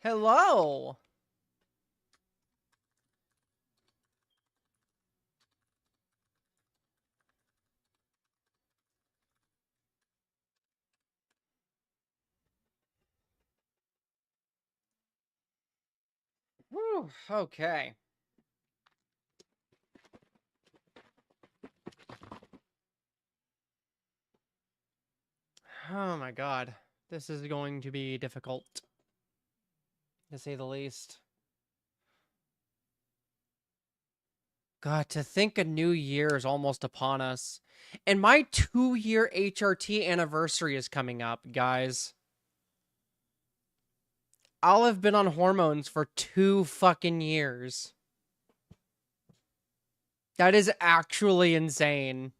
Hello. Whew, okay. Oh my god. This is going to be difficult, to say the least. God, to think a new year is almost upon us. And my 2-year HRT anniversary is coming up, guys. I'll have been on hormones for 2 fucking years. That is actually insane.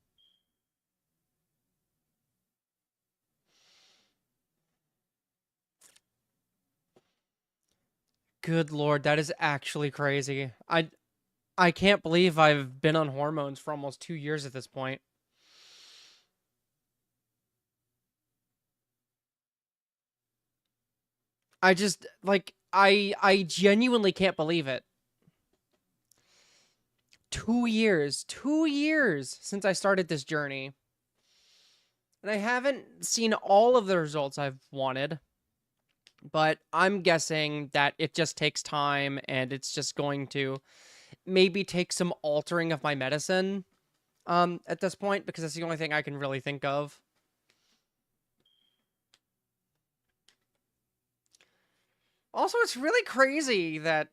Good lord, that is actually crazy. I can't believe I've been on hormones for almost 2 years at this point. I just like I genuinely can't believe it. 2 years since I started this journey. And I haven't seen all of the results I've wanted, but I'm guessing that it just takes time and it's just going to maybe take some altering of my medicine at this point, because that's the only thing I can really think of. Also, it's really crazy that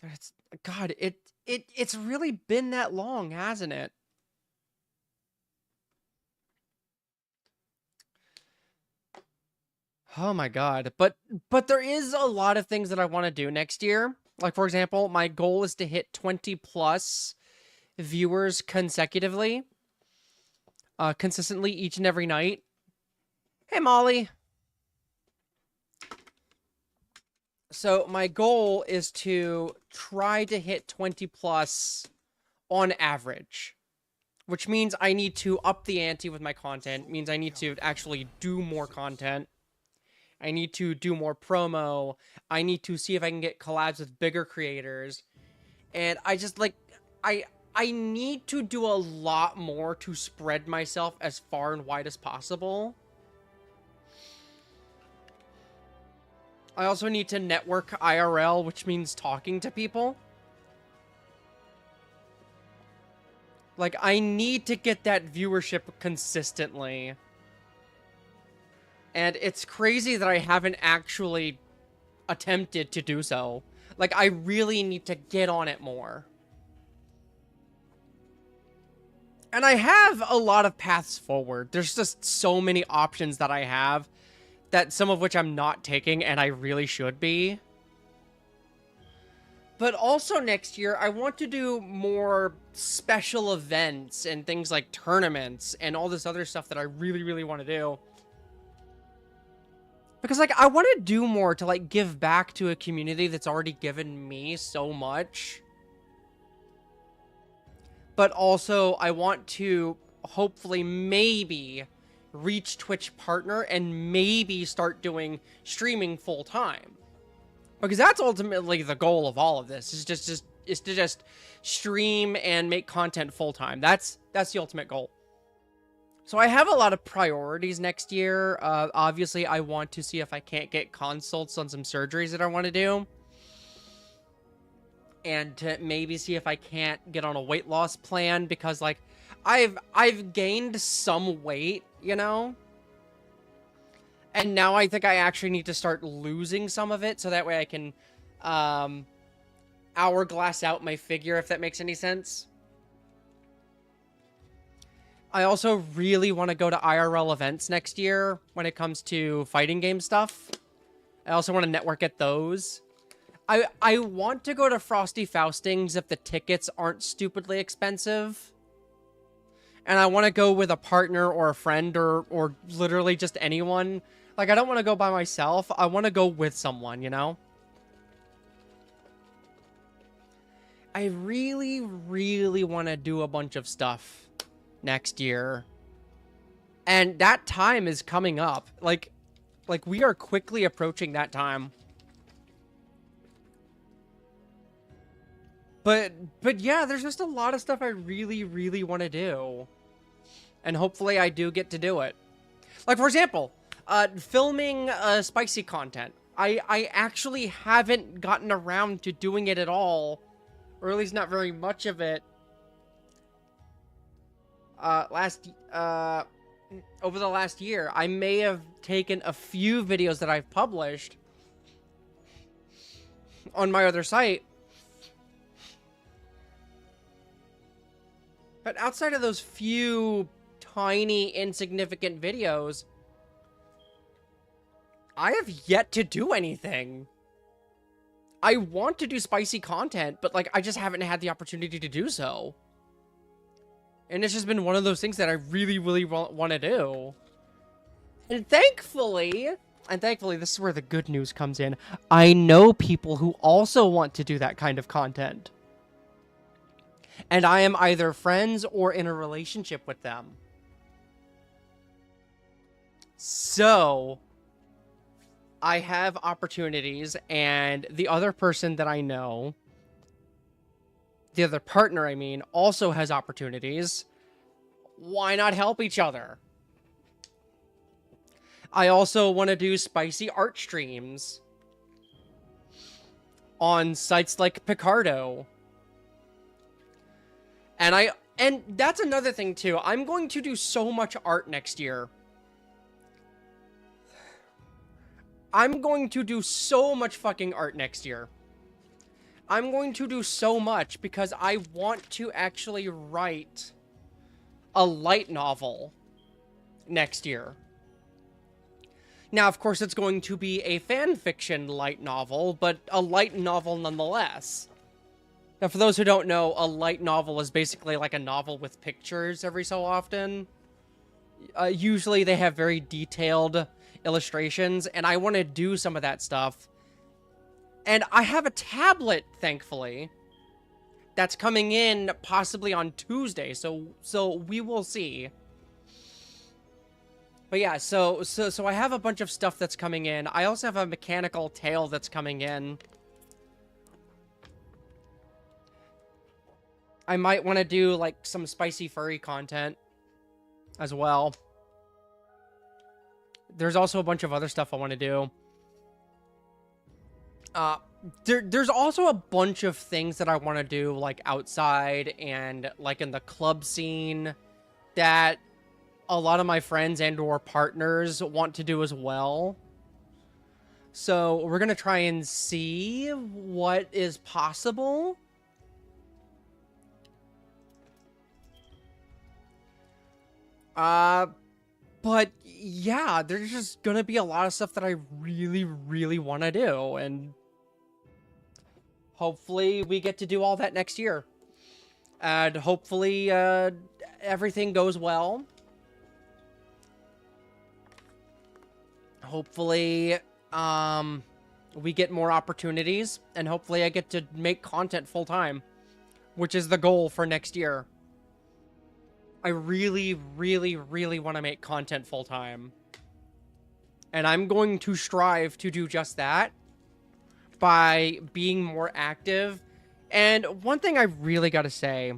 it's god, it's really been that long, hasn't it? Oh my god. But there is a lot of things that I want to do next year. Like, for example, my goal is to hit 20 plus viewers consecutively, consistently each and every night. Hey Molly. So my goal is to try to hit 20 plus on average, which means I need to up the ante with my content. It means I need to actually do more content. I need to do more promo. I need to see if I can get collabs with bigger creators. And I just like I need to do a lot more to spread myself as far and wide as possible. I also need to network IRL, which means talking to people. Like, I need to get that viewership consistently. And it's crazy that I haven't actually attempted to do so. Like, I really need to get on it more. And I have a lot of paths forward. There's just so many options that I have, that some of which I'm not taking, and I really should be. But also next year, I want to do more special events and things like tournaments and all this other stuff that I really, really want to do. Because, like, I want to do more to, like, give back to a community that's already given me so much. But also, I want to hopefully maybe reach Twitch partner and maybe start doing streaming full time. Because that's ultimately the goal of all of this, is to just stream and make content full time. That's the ultimate goal. So I have a lot of priorities next year. Obviously, I want to see if I can't get consults on some surgeries that I want to do. And to maybe see if I can't get on a weight loss plan, because, like, I've gained some weight, you know? And now I think I actually need to start losing some of it, so that way I can hourglass out my figure, if that makes any sense. I also really want to go to IRL events next year when it comes to fighting game stuff. I also want to network at those. I want to go to Frosty Faustings if the tickets aren't stupidly expensive. And I want to go with a partner or a friend or literally just anyone. Like, I don't want to go by myself. I want to go with someone, you know? I really, really want to do a bunch of stuff next year. And that time is coming up. Like, Like, we are quickly approaching that time. But yeah, there's just a lot of stuff I really, really want to do. And hopefully I do get to do it. Like, for example, filming spicy content. I actually haven't gotten around to doing it at all. Or at least not very much of it. Over the last year, I may have taken a few videos that I've published on my other site. But outside of those few tiny, insignificant videos, I have yet to do anything. I want to do spicy content, but, like, I just haven't had the opportunity to do so. And it's just been one of those things that I really, really want to do. And thankfully, this is where the good news comes in. I know people who also want to do that kind of content. And I am either friends or in a relationship with them. So, I have opportunities, and the other person that I know, the other partner, I mean, also has opportunities. Why not help each other? I also want to do spicy art streams on sites like Picardo. And that's another thing too. I'm going to do so much art next year. I'm going to do so much fucking art next year. I'm going to do so much because I want to actually write a light novel next year. Now, of course, it's going to be a fan fiction light novel, but a light novel nonetheless. Now, for those who don't know, a light novel is basically like a novel with pictures every so often. Usually they have very detailed illustrations, and I want to do some of that stuff. And I have a tablet, thankfully, that's coming in possibly on Tuesday, so we will see. But yeah, so I have a bunch of stuff that's coming in. I also have a mechanical tail that's coming in. I might want to do, like, some spicy furry content as well. There's also a bunch of other stuff I want to do. There's also a bunch of things that I want to do, like, outside and, like, in the club scene that a lot of my friends and or partners want to do as well. So we're going to try and see what is possible. But yeah, there's just gonna be a lot of stuff that I really, really want to do, and hopefully we get to do all that next year. And hopefully, everything goes well. Hopefully, we get more opportunities, and hopefully I get to make content full time, which is the goal for next year. I really, really, really want to make content full-time. And I'm going to strive to do just that by being more active. And one thing I really got to say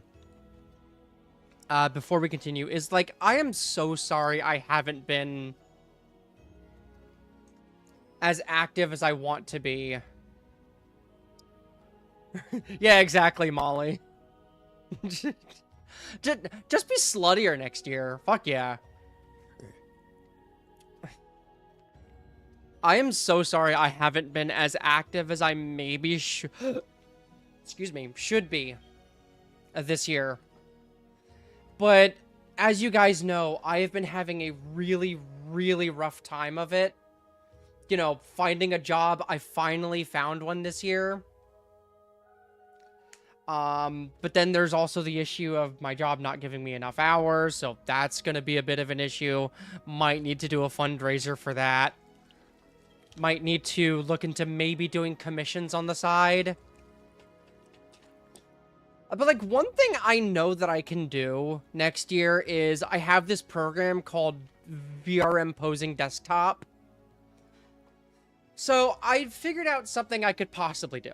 before we continue is, like, I am so sorry I haven't been as active as I want to be. Yeah, exactly, Molly. Just be sluttier next year. Fuck yeah. I am so sorry I haven't been as active as I maybe should be this year. But as you guys know, I have been having a really, really rough time of it. You know, finding a job. I finally found one this year. But then there's also the issue of my job not giving me enough hours, so that's gonna be a bit of an issue. Might need to do a fundraiser for that. Might need to look into maybe doing commissions on the side. But, like, one thing I know that I can do next year is I have this program called VRM Posing Desktop. So I figured out something I could possibly do.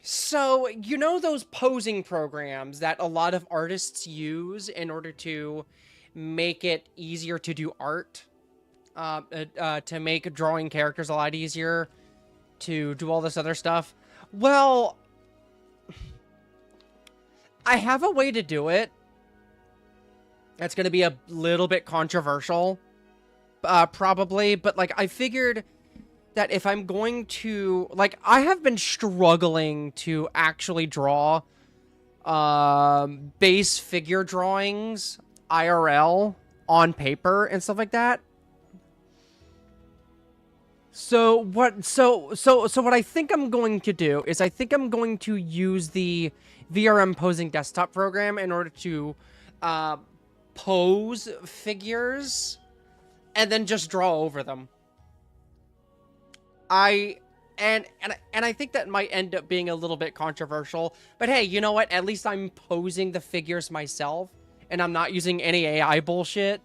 So, you know those posing programs that a lot of artists use in order to make it easier to do art? To make drawing characters a lot easier, to do all this other stuff? Well, I have a way to do it. That's going to be a little bit controversial, probably, but, like, I figured that if I'm going to, like, I have been struggling to actually draw base figure drawings IRL on paper and stuff like that. So what I think I'm going to do is I think I'm going to use the VRM posing desktop program in order to pose figures and then just draw over them. And I think that might end up being a little bit controversial, but hey, you know what? At least I'm posing the figures myself, and I'm not using any AI bullshit.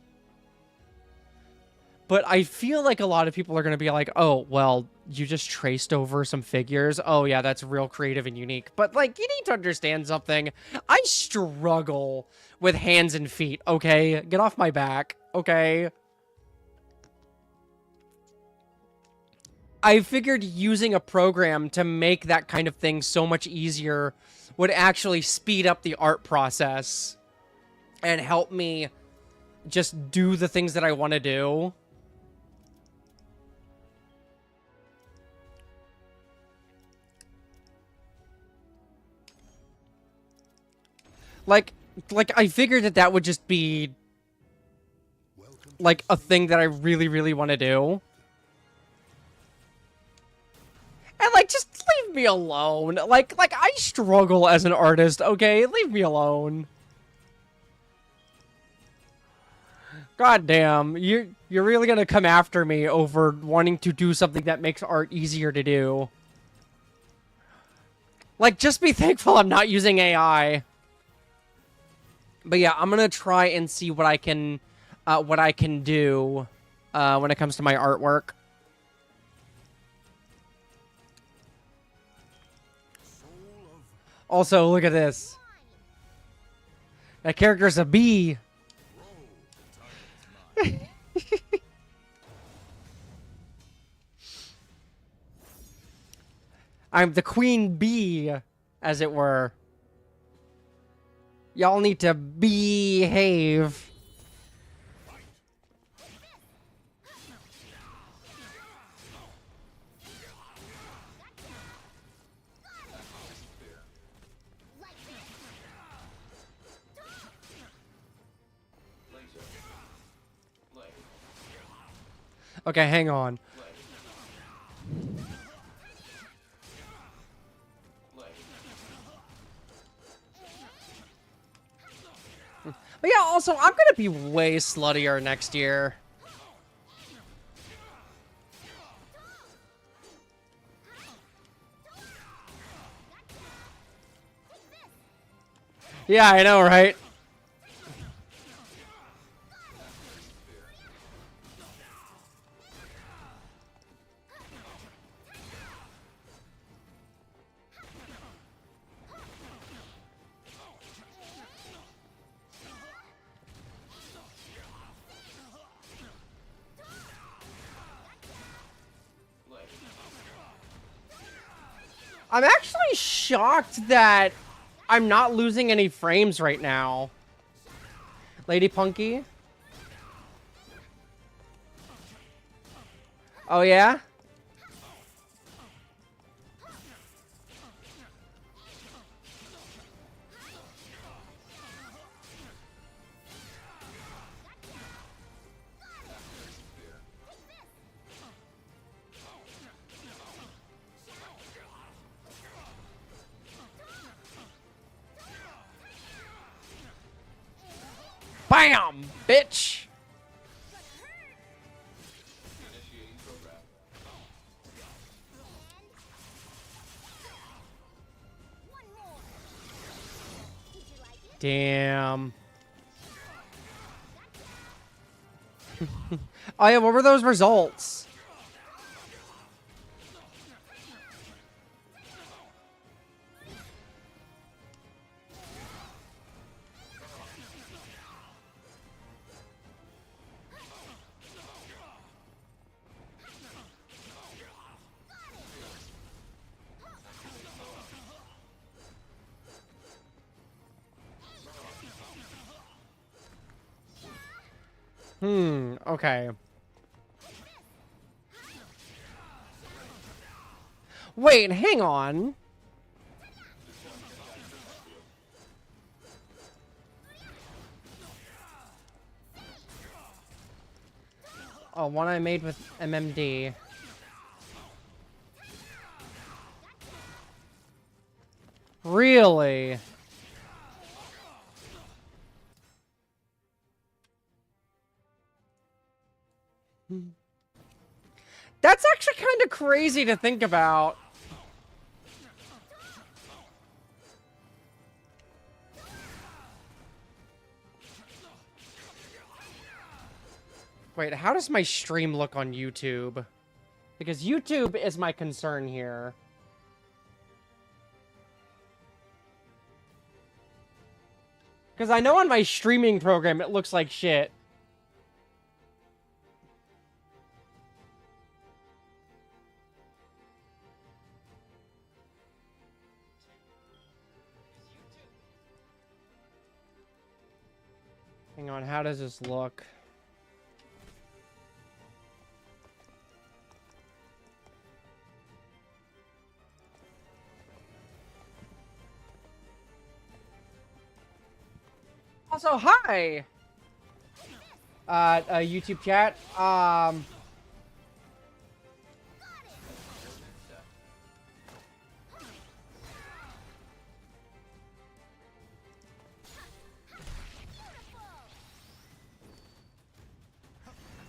But I feel like a lot of people are going to be like, oh, well, you just traced over some figures. Oh, yeah, that's real creative and unique. But, like, you need to understand something. I struggle with hands and feet, okay? Get off my back, okay? I figured using a program to make that kind of thing so much easier would actually speed up the art process and help me just do the things that I want to do. Like I figured that would just be like a thing that I really, really want to do. And, like, just leave me alone. Like, I struggle as an artist, okay? Leave me alone. God damn, you're really gonna come after me over wanting to do something that makes art easier to do. Like, just be thankful I'm not using AI. But yeah, I'm gonna try and see what I can do when it comes to my artwork. Also, look at this. That character's a bee. I'm the queen bee, as it were. Y'all need to behave. Okay, hang on. But yeah, also, I'm gonna be way sluttier next year. Yeah, I know, right? I'm actually shocked that I'm not losing any frames right now. Lady Punky? Oh, yeah? Bam! Bitch! Damn. Oh yeah, what were those results? Okay. Wait, hang on. Oh, one I made with MMD. Really? That's actually kind of crazy to think about. Wait, how does my stream look on YouTube? Because YouTube is my concern here. Because I know on my streaming program it looks like shit. Hang on, how does this look? Also, hi! YouTube chat.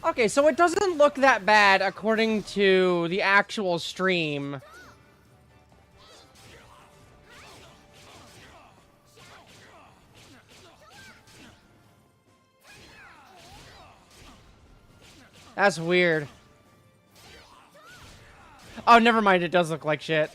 Okay, so it doesn't look that bad according to the actual stream. That's weird. Oh, never mind. It does look like shit.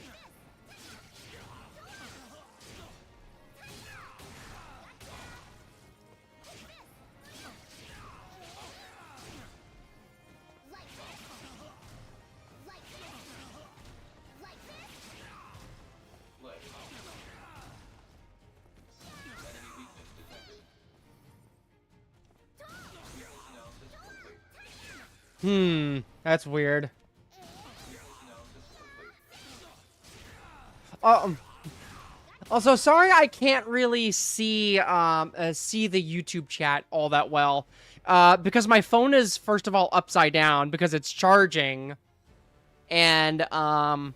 That's weird. Also, sorry I can't really see see the YouTube chat all that well. Because my phone is, first of all, upside down because it's charging. And I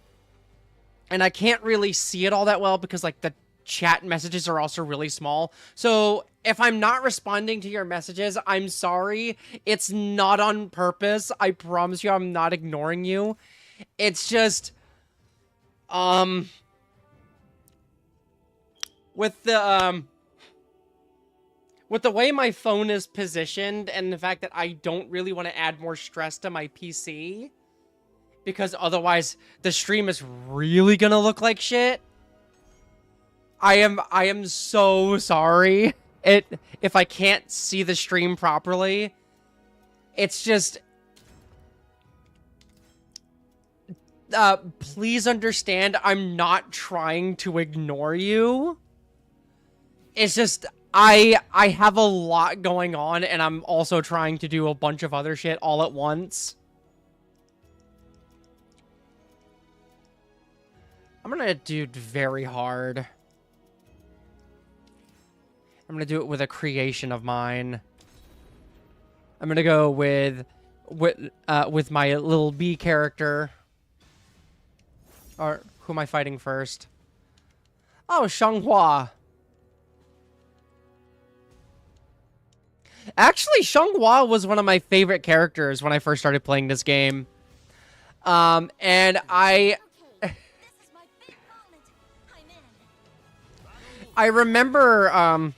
can't really see it all that well because, like, the chat messages are also really small. So if I'm not responding to your messages, I'm sorry. It's not on purpose. I promise you I'm not ignoring you. It's just, with the way my phone is positioned and the fact that I don't really want to add more stress to my PC, because otherwise the stream is really gonna look like shit. I am so sorry. If I can't see the stream properly, it's just, please understand, I'm not trying to ignore you. It's just, I have a lot going on, and I'm also trying to do a bunch of other shit all at once. I'm gonna do it very hard. I'm gonna do it with a creation of mine. I'm gonna go with my little bee character. Or who am I fighting first? Oh, Xianghua. Actually, Xianghua was one of my favorite characters when I first started playing this game. And I remember,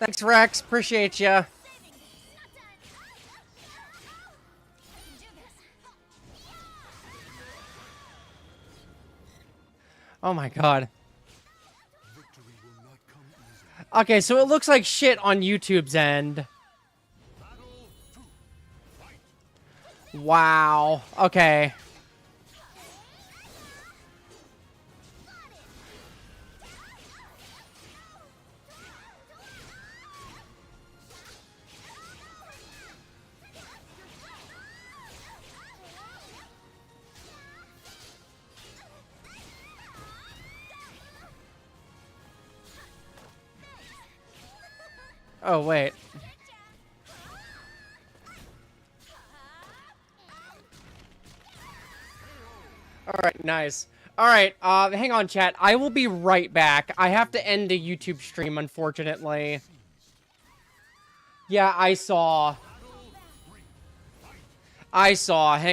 Thanks, Rex. Appreciate ya. Oh my god. Okay, so it looks like shit on YouTube's end. Wow. Okay. Oh, wait. Alright, nice. Alright, hang on, chat. I will be right back. I have to end a YouTube stream, unfortunately. Yeah, I saw. Hang